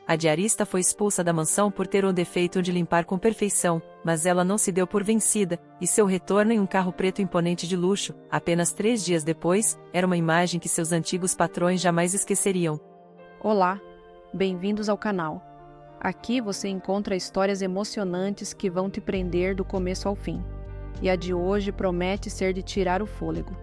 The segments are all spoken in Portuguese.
A diarista foi expulsa da mansão por ter o defeito de limpar com perfeição, mas ela não se deu por vencida, e seu retorno em um carro preto imponente de luxo, apenas 3 dias depois, era uma imagem que seus antigos patrões jamais esqueceriam. Olá, bem-vindos ao canal. Aqui você encontra histórias emocionantes que vão te prender do começo ao fim. E a de hoje promete ser de tirar o fôlego.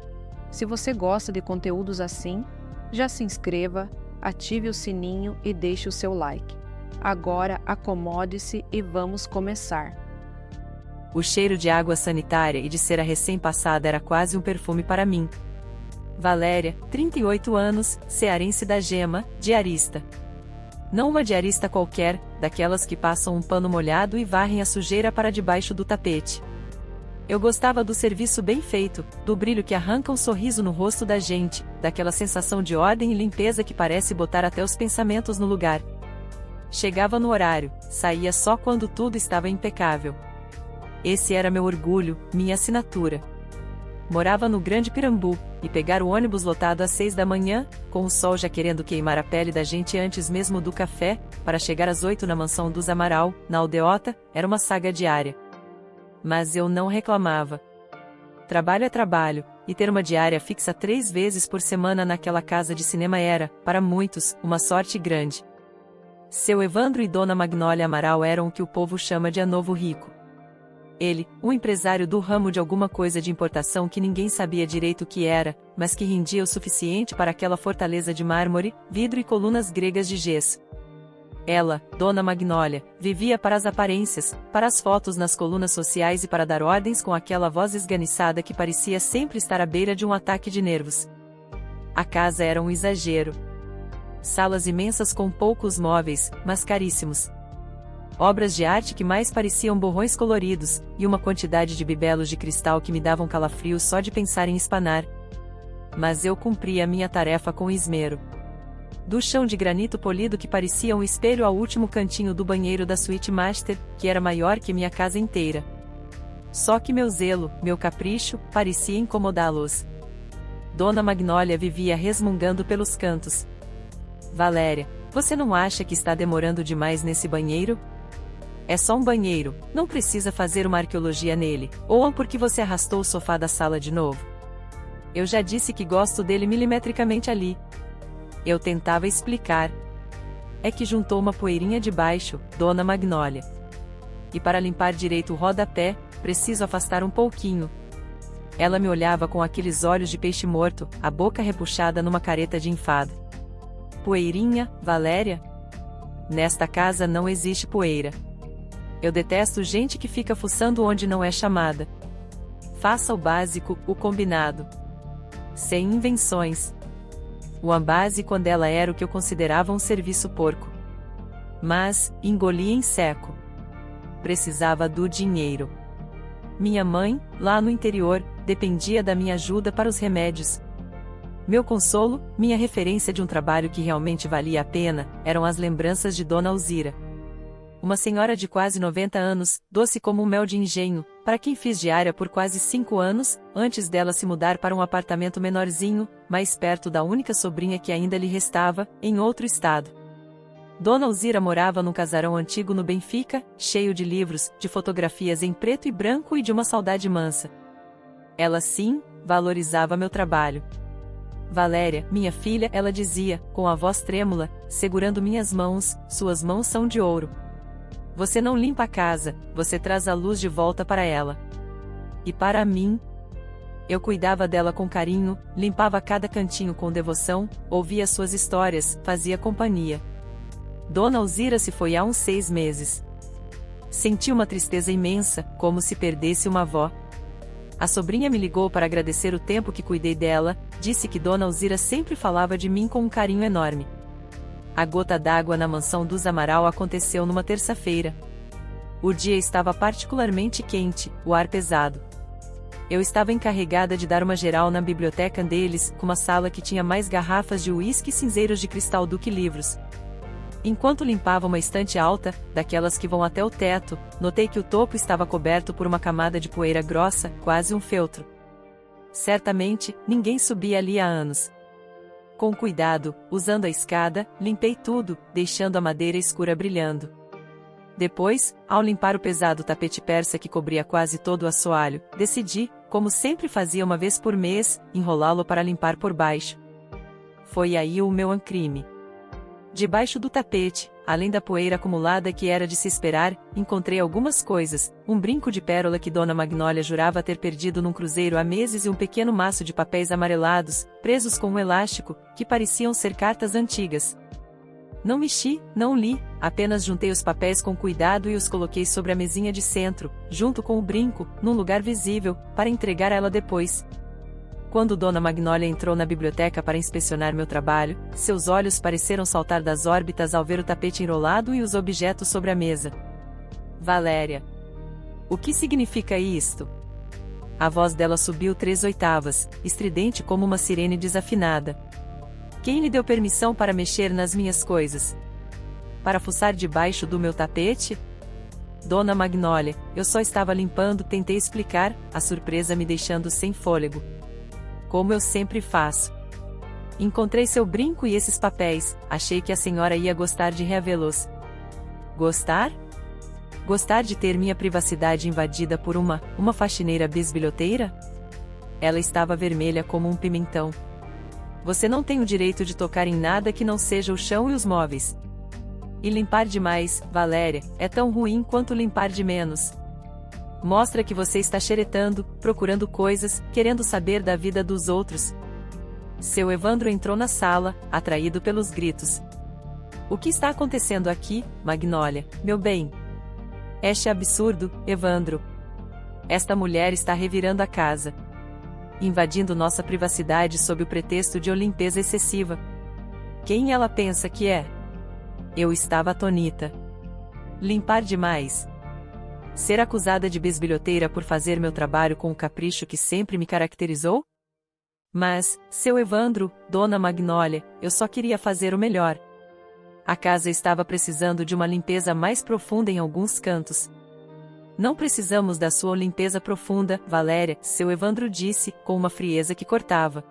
Se você gosta de conteúdos assim, já se inscreva, ative o sininho e deixe o seu like. Agora acomode-se e vamos começar. O cheiro de água sanitária e de cera recém-passada era quase um perfume para mim. Valéria, 38 anos, cearense da Gema, diarista. Não uma diarista qualquer, daquelas que passam um pano molhado e varrem a sujeira para debaixo do tapete. Eu gostava do serviço bem feito, do brilho que arranca um sorriso no rosto da gente, daquela sensação de ordem e limpeza que parece botar até os pensamentos no lugar. Chegava no horário, saía só quando tudo estava impecável. Esse era meu orgulho, minha assinatura. Morava no Grande Pirambu, e pegar o ônibus lotado às 6 da manhã, com o sol já querendo queimar a pele da gente antes mesmo do café, para chegar às 8 na mansão dos Amaral, na aldeota, era uma saga diária. Mas eu não reclamava. Trabalho é trabalho, e ter uma diária fixa 3 vezes por semana naquela casa de cinema era, para muitos, uma sorte grande. Seu Evandro e Dona Magnólia Amaral eram o que o povo chama de a novo rico. Ele, um empresário do ramo de alguma coisa de importação que ninguém sabia direito o que era, mas que rendia o suficiente para aquela fortaleza de mármore, vidro e colunas gregas de gesso. Ela, Dona Magnólia, vivia para as aparências, para as fotos nas colunas sociais e para dar ordens com aquela voz esganiçada que parecia sempre estar à beira de um ataque de nervos. A casa era um exagero. Salas imensas com poucos móveis, mas caríssimos. Obras de arte que mais pareciam borrões coloridos, e uma quantidade de bibelos de cristal que me davam calafrios só de pensar em espanar. Mas eu cumpria minha tarefa com esmero. Do chão de granito polido que parecia um espelho ao último cantinho do banheiro da suíte master, que era maior que minha casa inteira. Só que meu zelo, meu capricho, parecia incomodá-los. Dona Magnólia vivia resmungando pelos cantos. Valéria, você não acha que está demorando demais nesse banheiro? É só um banheiro, não precisa fazer uma arqueologia nele, ou porque você arrastou o sofá da sala de novo. Eu já disse que gosto dele milimetricamente ali. Eu tentava explicar. É que juntou uma poeirinha de baixo, Dona Magnólia. E para limpar direito o rodapé, preciso afastar um pouquinho. Ela me olhava com aqueles olhos de peixe morto, a boca repuxada numa careta de enfado. Poeirinha, Valéria? Nesta casa não existe poeira. Eu detesto gente que fica fuçando onde não é chamada. Faça o básico, o combinado. Sem invenções. O ambase quando ela era o que eu considerava um serviço porco. Mas, engolia em seco. Precisava do dinheiro. Minha mãe, lá no interior, dependia da minha ajuda para os remédios. Meu consolo, minha referência de um trabalho que realmente valia a pena, eram as lembranças de Dona Alzira. Uma senhora de quase 90 anos, doce como um mel de engenho, para quem fiz diária por quase 5 anos, antes dela se mudar para um apartamento menorzinho, mais perto da única sobrinha que ainda lhe restava, em outro estado. Dona Alzira morava num casarão antigo no Benfica, cheio de livros, de fotografias em preto e branco e de uma saudade mansa. Ela sim, valorizava meu trabalho. Valéria, minha filha, ela dizia, com a voz trêmula, segurando minhas mãos, suas mãos são de ouro. Você não limpa a casa, você traz a luz de volta para ela. E para mim? Eu cuidava dela com carinho, limpava cada cantinho com devoção, ouvia suas histórias, fazia companhia. Dona Alzira se foi há uns 6 meses. Senti uma tristeza imensa, como se perdesse uma avó. A sobrinha me ligou para agradecer o tempo que cuidei dela, disse que Dona Alzira sempre falava de mim com um carinho enorme. A gota d'água na mansão dos Amaral aconteceu numa terça-feira. O dia estava particularmente quente, o ar pesado. Eu estava encarregada de dar uma geral na biblioteca deles, com uma sala que tinha mais garrafas de uísque e cinzeiros de cristal do que livros. Enquanto limpava uma estante alta, daquelas que vão até o teto, notei que o topo estava coberto por uma camada de poeira grossa, quase um feltro. Certamente, ninguém subia ali há anos. Com cuidado, usando a escada, limpei tudo, deixando a madeira escura brilhando. Depois, ao limpar o pesado tapete persa que cobria quase todo o assoalho, decidi, como sempre fazia uma vez por mês, enrolá-lo para limpar por baixo. Foi aí o meu crime. Debaixo do tapete, além da poeira acumulada que era de se esperar, encontrei algumas coisas, um brinco de pérola que Dona Magnólia jurava ter perdido num cruzeiro há meses e um pequeno maço de papéis amarelados, presos com um elástico, que pareciam ser cartas antigas. Não mexi, não li, apenas juntei os papéis com cuidado e os coloquei sobre a mesinha de centro, junto com o brinco, num lugar visível, para entregar a ela depois. Quando Dona Magnólia entrou na biblioteca para inspecionar meu trabalho, seus olhos pareceram saltar das órbitas ao ver o tapete enrolado e os objetos sobre a mesa. Valéria. O que significa isto? A voz dela subiu 3 oitavas, estridente como uma sirene desafinada. Quem lhe deu permissão para mexer nas minhas coisas? Para fuçar debaixo do meu tapete? Dona Magnólia, eu só estava limpando, tentei explicar, a surpresa me deixando sem fôlego. Como eu sempre faço. Encontrei seu brinco e esses papéis, achei que a senhora ia gostar de reavê-los. Gostar? Gostar de ter minha privacidade invadida por uma faxineira bisbilhoteira? Ela estava vermelha como um pimentão. Você não tem o direito de tocar em nada que não seja o chão e os móveis. E limpar demais, Valéria, é tão ruim quanto limpar de menos. Mostra que você está xeretando, procurando coisas, querendo saber da vida dos outros. Seu Evandro entrou na sala, atraído pelos gritos. O que está acontecendo aqui, Magnólia, meu bem? Este absurdo, Evandro. Esta mulher está revirando a casa. Invadindo nossa privacidade sob o pretexto de limpeza excessiva. Quem ela pensa que é? Eu estava atônita. Limpar demais. Ser acusada de bisbilhoteira por fazer meu trabalho com o capricho que sempre me caracterizou? Mas, seu Evandro, Dona Magnólia, eu só queria fazer o melhor. A casa estava precisando de uma limpeza mais profunda em alguns cantos. Não precisamos da sua limpeza profunda, Valéria, seu Evandro disse, com uma frieza que cortava.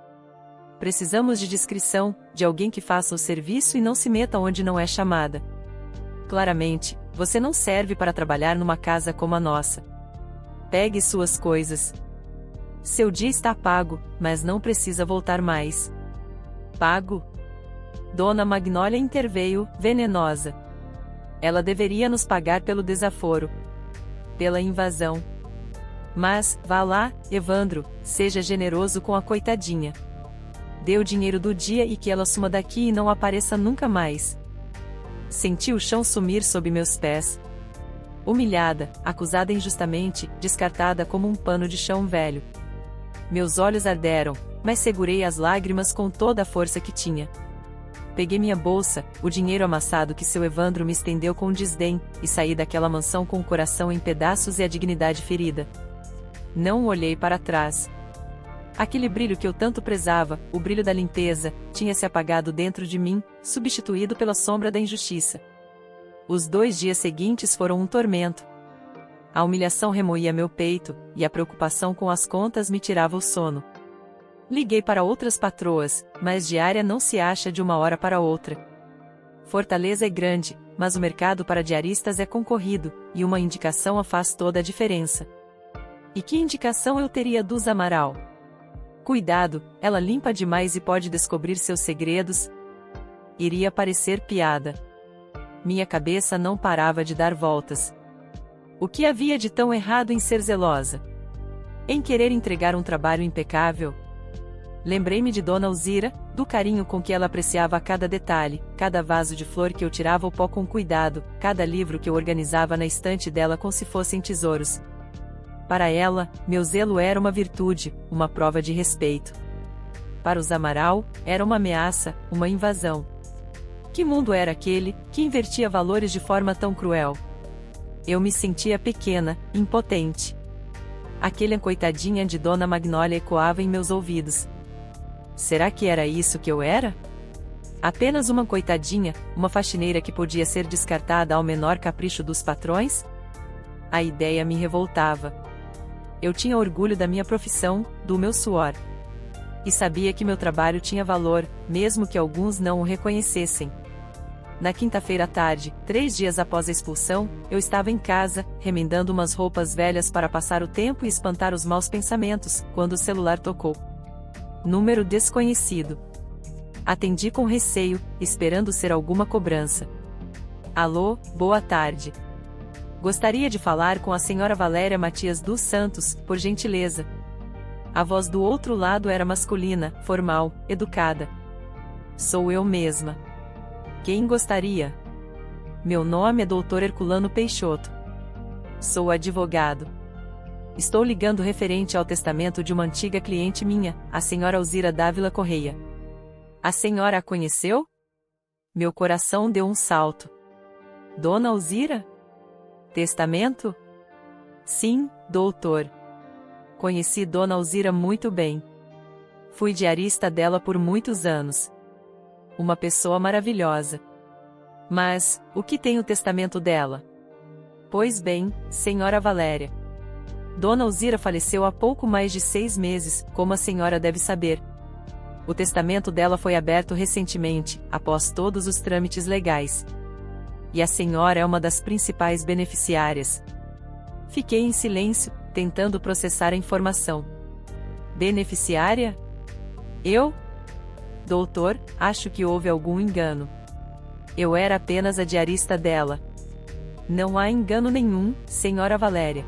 Precisamos de discrição, de alguém que faça o serviço e não se meta onde não é chamada. Claramente, você não serve para trabalhar numa casa como a nossa. Pegue suas coisas. Seu dia está pago, mas não precisa voltar mais. Pago? Dona Magnólia interveio, venenosa. Ela deveria nos pagar pelo desaforo. Pela invasão. Mas, vá lá, Evandro, seja generoso com a coitadinha. Dê o dinheiro do dia e que ela suma daqui e não apareça nunca mais. Senti o chão sumir sob meus pés. Humilhada, acusada injustamente, descartada como um pano de chão velho. Meus olhos arderam, mas segurei as lágrimas com toda a força que tinha. Peguei minha bolsa, o dinheiro amassado que seu Evandro me estendeu com desdém, e saí daquela mansão com o coração em pedaços e a dignidade ferida. Não olhei para trás. Aquele brilho que eu tanto prezava, o brilho da limpeza, tinha se apagado dentro de mim, substituído pela sombra da injustiça. Os 2 dias seguintes foram um tormento. A humilhação remoía meu peito, e a preocupação com as contas me tirava o sono. Liguei para outras patroas, mas diária não se acha de uma hora para outra. Fortaleza é grande, mas o mercado para diaristas é concorrido, e uma indicação faz toda a diferença. E que indicação eu teria dos Amaral? Cuidado, ela limpa demais e pode descobrir seus segredos. Iria parecer piada. Minha cabeça não parava de dar voltas. O que havia de tão errado em ser zelosa? Em querer entregar um trabalho impecável? Lembrei-me de Dona Alzira, do carinho com que ela apreciava cada detalhe, cada vaso de flor que eu tirava o pó com cuidado, cada livro que eu organizava na estante dela como se fossem tesouros. Para ela, meu zelo era uma virtude, uma prova de respeito. Para os Amaral, era uma ameaça, uma invasão. Que mundo era aquele, que invertia valores de forma tão cruel? Eu me sentia pequena, impotente. Aquele coitadinha de Dona Magnólia ecoava em meus ouvidos. Será que era isso que eu era? Apenas uma coitadinha, uma faxineira que podia ser descartada ao menor capricho dos patrões? A ideia me revoltava. Eu tinha orgulho da minha profissão, do meu suor. E sabia que meu trabalho tinha valor, mesmo que alguns não o reconhecessem. Na quinta-feira à tarde, 3 dias após a expulsão, eu estava em casa, remendando umas roupas velhas para passar o tempo e espantar os maus pensamentos, quando o celular tocou. Número desconhecido. Atendi com receio, esperando ser alguma cobrança. Alô, boa tarde. Gostaria de falar com a senhora Valéria Matias dos Santos, por gentileza. A voz do outro lado era masculina, formal, educada. Sou eu mesma. Quem gostaria? Meu nome é Dr. Herculano Peixoto. Sou advogado. Estou ligando referente ao testamento de uma antiga cliente minha, a senhora Alzira Dávila Correia. A senhora a conheceu? Meu coração deu um salto. Dona Alzira? Testamento? Sim, doutor. Conheci Dona Alzira muito bem. Fui diarista dela por muitos anos. Uma pessoa maravilhosa. Mas, o que tem o testamento dela? Pois bem, senhora Valéria. Dona Alzira faleceu há pouco mais de 6 meses, como a senhora deve saber. O testamento dela foi aberto recentemente, após todos os trâmites legais. E a senhora é uma das principais beneficiárias. Fiquei em silêncio, tentando processar a informação. Beneficiária? Eu? Doutor, acho que houve algum engano. Eu era apenas a diarista dela. Não há engano nenhum, senhora Valéria.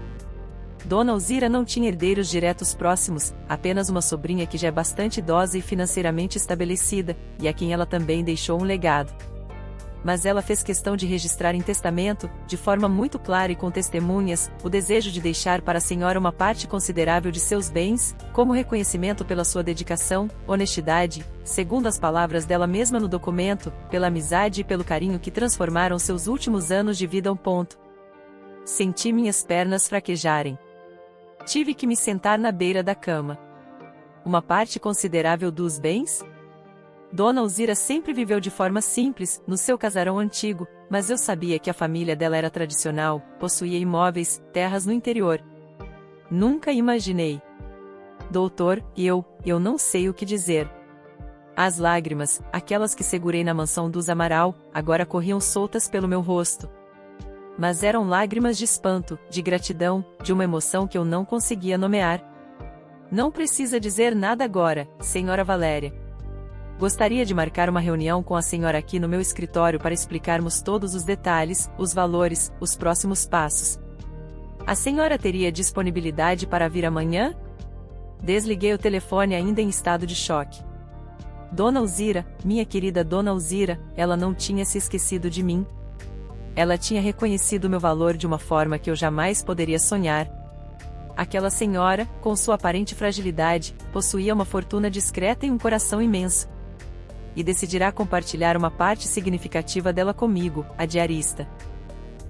Dona Alzira não tinha herdeiros diretos próximos, apenas uma sobrinha que já é bastante idosa e financeiramente estabelecida, e a quem ela também deixou um legado. Mas ela fez questão de registrar em testamento, de forma muito clara e com testemunhas, o desejo de deixar para a senhora uma parte considerável de seus bens, como reconhecimento pela sua dedicação, honestidade, segundo as palavras dela mesma no documento, pela amizade e pelo carinho que transformaram seus últimos anos de vida. Senti minhas pernas fraquejarem. Tive que me sentar na beira da cama. Uma parte considerável dos bens? Dona Alzira sempre viveu de forma simples, no seu casarão antigo, mas eu sabia que a família dela era tradicional, possuía imóveis, terras no interior. Nunca imaginei. Doutor, eu não sei o que dizer. As lágrimas, aquelas que segurei na mansão dos Amaral, agora corriam soltas pelo meu rosto. Mas eram lágrimas de espanto, de gratidão, de uma emoção que eu não conseguia nomear. Não precisa dizer nada agora, senhora Valéria. Gostaria de marcar uma reunião com a senhora aqui no meu escritório para explicarmos todos os detalhes, os valores, os próximos passos. A senhora teria disponibilidade para vir amanhã? Desliguei o telefone ainda em estado de choque. Dona Alzira, minha querida Dona Alzira, ela não tinha se esquecido de mim. Ela tinha reconhecido meu valor de uma forma que eu jamais poderia sonhar. Aquela senhora, com sua aparente fragilidade, possuía uma fortuna discreta e um coração imenso. E decidirá compartilhar uma parte significativa dela comigo, a diarista.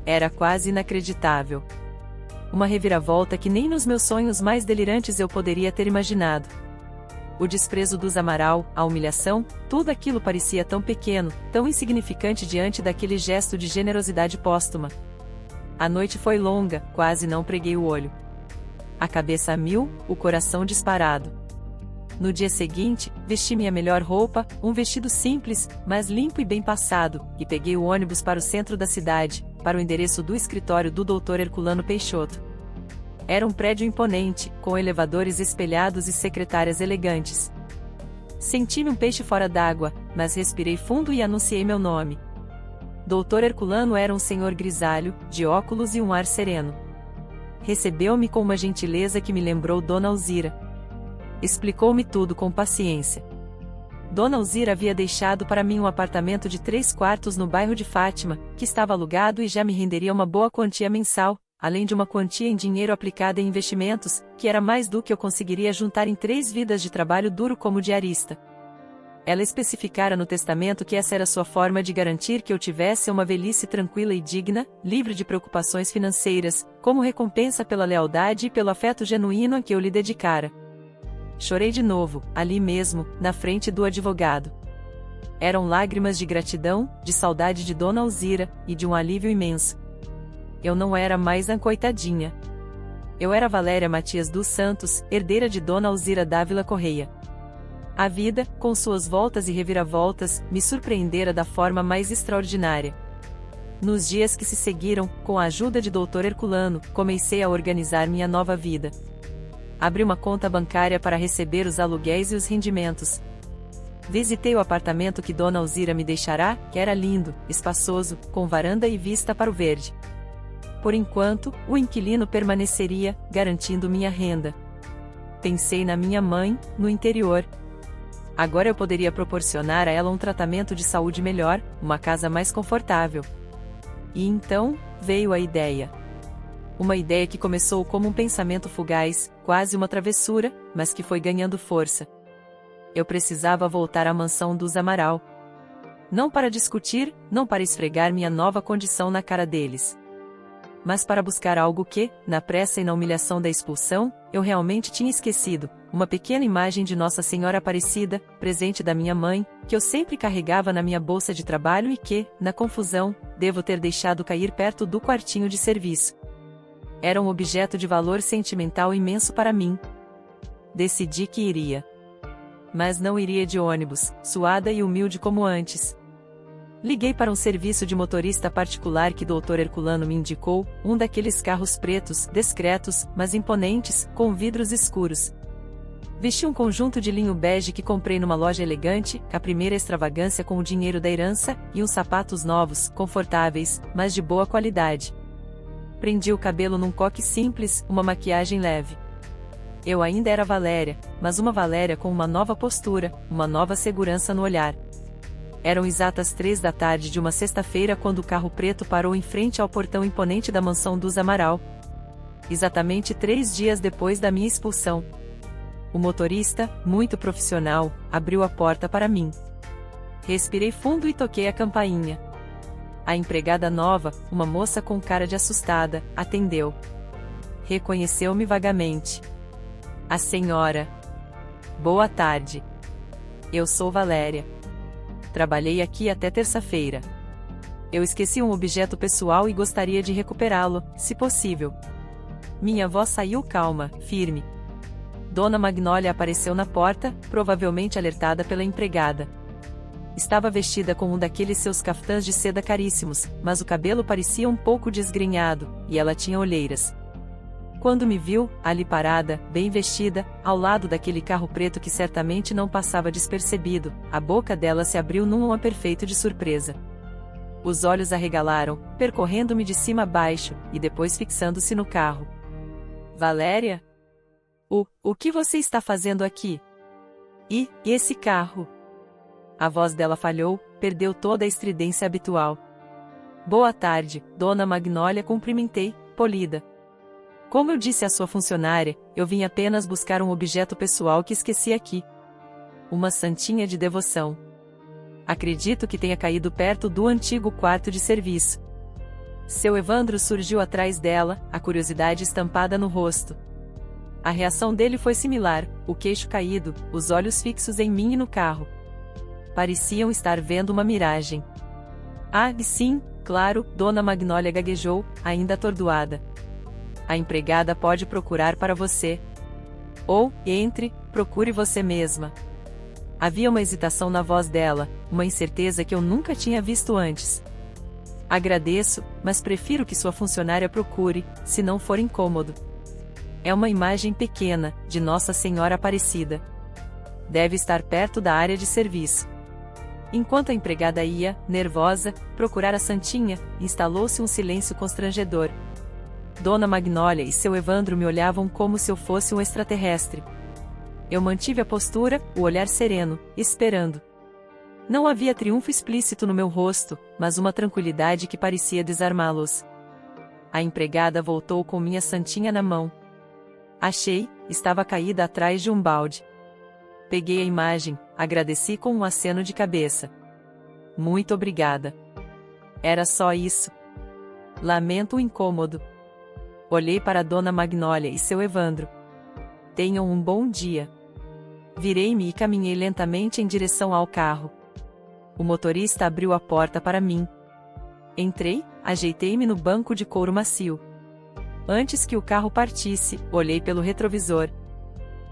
Era quase inacreditável. Uma reviravolta que nem nos meus sonhos mais delirantes eu poderia ter imaginado. O desprezo dos Amaral, a humilhação, tudo aquilo parecia tão pequeno, tão insignificante diante daquele gesto de generosidade póstuma. A noite foi longa, quase não preguei o olho. A cabeça a mil, o coração disparado. No dia seguinte, vesti minha melhor roupa, um vestido simples, mas limpo e bem passado, e peguei o ônibus para o centro da cidade, para o endereço do escritório do Dr. Herculano Peixoto. Era um prédio imponente, com elevadores espelhados e secretárias elegantes. Senti-me um peixe fora d'água, mas respirei fundo e anunciei meu nome. Dr. Herculano era um senhor grisalho, de óculos e um ar sereno. Recebeu-me com uma gentileza que me lembrou Dona Alzira. Explicou-me tudo com paciência. Dona Alzira havia deixado para mim um apartamento de 3 quartos no bairro de Fátima, que estava alugado e já me renderia uma boa quantia mensal, além de uma quantia em dinheiro aplicada em investimentos, que era mais do que eu conseguiria juntar em 3 vidas de trabalho duro como diarista. Ela especificara no testamento que essa era sua forma de garantir que eu tivesse uma velhice tranquila e digna, livre de preocupações financeiras, como recompensa pela lealdade e pelo afeto genuíno a que eu lhe dedicara. Chorei de novo, ali mesmo, na frente do advogado. Eram lágrimas de gratidão, de saudade de Dona Alzira, e de um alívio imenso. Eu não era mais a coitadinha. Eu era Valéria Matias dos Santos, herdeira de Dona Alzira Dávila Correia. A vida, com suas voltas e reviravoltas, me surpreendera da forma mais extraordinária. Nos dias que se seguiram, com a ajuda de Dr. Herculano, comecei a organizar minha nova vida. Abri uma conta bancária para receber os aluguéis e os rendimentos. Visitei o apartamento que Dona Alzira me deixará, que era lindo, espaçoso, com varanda e vista para o verde. Por enquanto, o inquilino permaneceria, garantindo minha renda. Pensei na minha mãe, no interior. Agora eu poderia proporcionar a ela um tratamento de saúde melhor, uma casa mais confortável. E então, veio a ideia. Uma ideia que começou como um pensamento fugaz, quase uma travessura, mas que foi ganhando força. Eu precisava voltar à mansão dos Amaral. Não para discutir, não para esfregar minha nova condição na cara deles. Mas para buscar algo que, na pressa e na humilhação da expulsão, eu realmente tinha esquecido, uma pequena imagem de Nossa Senhora Aparecida, presente da minha mãe, que eu sempre carregava na minha bolsa de trabalho e que, na confusão, devo ter deixado cair perto do quartinho de serviço. Era um objeto de valor sentimental imenso para mim. Decidi que iria. Mas não iria de ônibus, suada e humilde como antes. Liguei para um serviço de motorista particular que Dr. Herculano me indicou, um daqueles carros pretos, discretos, mas imponentes, com vidros escuros. Vesti um conjunto de linho bege que comprei numa loja elegante, a primeira extravagância com o dinheiro da herança, e uns sapatos novos, confortáveis, mas de boa qualidade. Prendi o cabelo num coque simples, uma maquiagem leve. Eu ainda era Valéria, mas uma Valéria com uma nova postura, uma nova segurança no olhar. Eram exatas 3 da tarde de uma sexta-feira quando o carro preto parou em frente ao portão imponente da mansão dos Amaral. Exatamente 3 dias depois da minha expulsão. O motorista, muito profissional, abriu a porta para mim. Respirei fundo e toquei a campainha. A empregada nova, uma moça com cara de assustada, atendeu. Reconheceu-me vagamente. A senhora. Boa tarde. Eu sou Valéria. Trabalhei aqui até terça-feira. Eu esqueci um objeto pessoal e gostaria de recuperá-lo, se possível. Minha voz saiu calma, firme. Dona Magnólia apareceu na porta, provavelmente alertada pela empregada. Estava vestida com um daqueles seus caftãs de seda caríssimos, mas o cabelo parecia um pouco desgrenhado, e ela tinha olheiras. Quando me viu, ali parada, bem vestida, ao lado daquele carro preto que certamente não passava despercebido, a boca dela se abriu num a perfeito de surpresa. Os olhos arregalaram, percorrendo-me de cima a baixo, e depois fixando-se no carro. Valéria? O que você está fazendo aqui? E esse carro? A voz dela falhou, perdeu toda a estridência habitual. Boa tarde, Dona Magnólia, cumprimentei, polida. Como eu disse à sua funcionária, eu vim apenas buscar um objeto pessoal que esqueci aqui. Uma santinha de devoção. Acredito que tenha caído perto do antigo quarto de serviço. Seu Evandro surgiu atrás dela, a curiosidade estampada no rosto. A reação dele foi similar, o queixo caído, os olhos fixos em mim e no carro. Pareciam estar vendo uma miragem. Ah, sim, claro, Dona Magnólia gaguejou, ainda atordoada. A empregada pode procurar para você. Ou, procure você mesma. Havia uma hesitação na voz dela, uma incerteza que eu nunca tinha visto antes. Agradeço, mas prefiro que sua funcionária procure, se não for incômodo. É uma imagem pequena, de Nossa Senhora Aparecida. Deve estar perto da área de serviço. Enquanto a empregada ia, nervosa, procurar a santinha, instalou-se um silêncio constrangedor. Dona Magnólia e seu Evandro me olhavam como se eu fosse um extraterrestre. Eu mantive a postura, o olhar sereno, esperando. Não havia triunfo explícito no meu rosto, mas uma tranquilidade que parecia desarmá-los. A empregada voltou com minha santinha na mão. Achei, estava caída atrás de um balde. Peguei a imagem, agradeci com um aceno de cabeça. Muito obrigada. Era só isso. Lamento o incômodo. Olhei para Dona Magnólia e seu Evandro. Tenham um bom dia. Virei-me e caminhei lentamente em direção ao carro. O motorista abriu a porta para mim. Entrei, ajeitei-me no banco de couro macio. Antes que o carro partisse, olhei pelo retrovisor.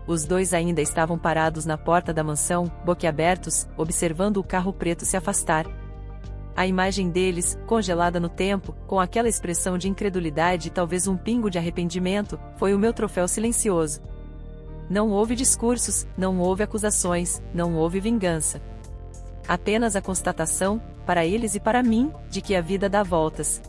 Os dois ainda estavam parados na porta da mansão, boquiabertos, observando o carro preto se afastar. A imagem deles, congelada no tempo, com aquela expressão de incredulidade e talvez um pingo de arrependimento, foi o meu troféu silencioso. Não houve discursos, não houve acusações, não houve vingança. Apenas a constatação, para eles e para mim, de que a vida dá voltas.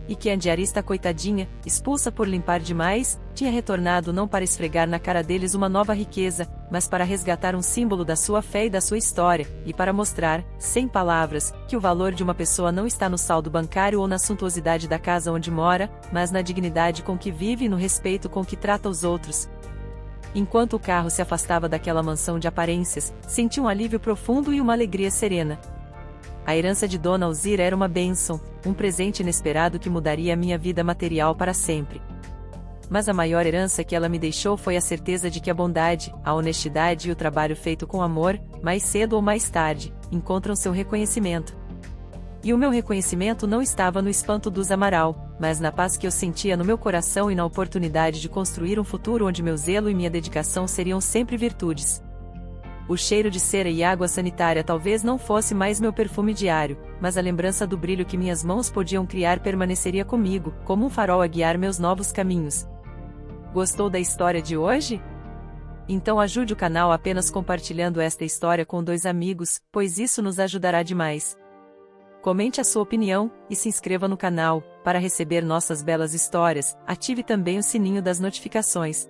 E que a diarista coitadinha, expulsa por limpar demais, tinha retornado não para esfregar na cara deles uma nova riqueza, mas para resgatar um símbolo da sua fé e da sua história, e para mostrar, sem palavras, que o valor de uma pessoa não está no saldo bancário ou na suntuosidade da casa onde mora, mas na dignidade com que vive e no respeito com que trata os outros. Enquanto o carro se afastava daquela mansão de aparências, senti um alívio profundo e uma alegria serena. A herança de Dona Alzira era uma bênção, um presente inesperado que mudaria a minha vida material para sempre. Mas a maior herança que ela me deixou foi a certeza de que a bondade, a honestidade e o trabalho feito com amor, mais cedo ou mais tarde, encontram seu reconhecimento. E o meu reconhecimento não estava no espanto dos Amaral, mas na paz que eu sentia no meu coração e na oportunidade de construir um futuro onde meu zelo e minha dedicação seriam sempre virtudes. O cheiro de cera e água sanitária talvez não fosse mais meu perfume diário, mas a lembrança do brilho que minhas mãos podiam criar permaneceria comigo, como um farol a guiar meus novos caminhos. Gostou da história de hoje? Então ajude o canal apenas compartilhando esta história com 2 amigos, pois isso nos ajudará demais. Comente a sua opinião, e se inscreva no canal, para receber nossas belas histórias. Ative também o sininho das notificações.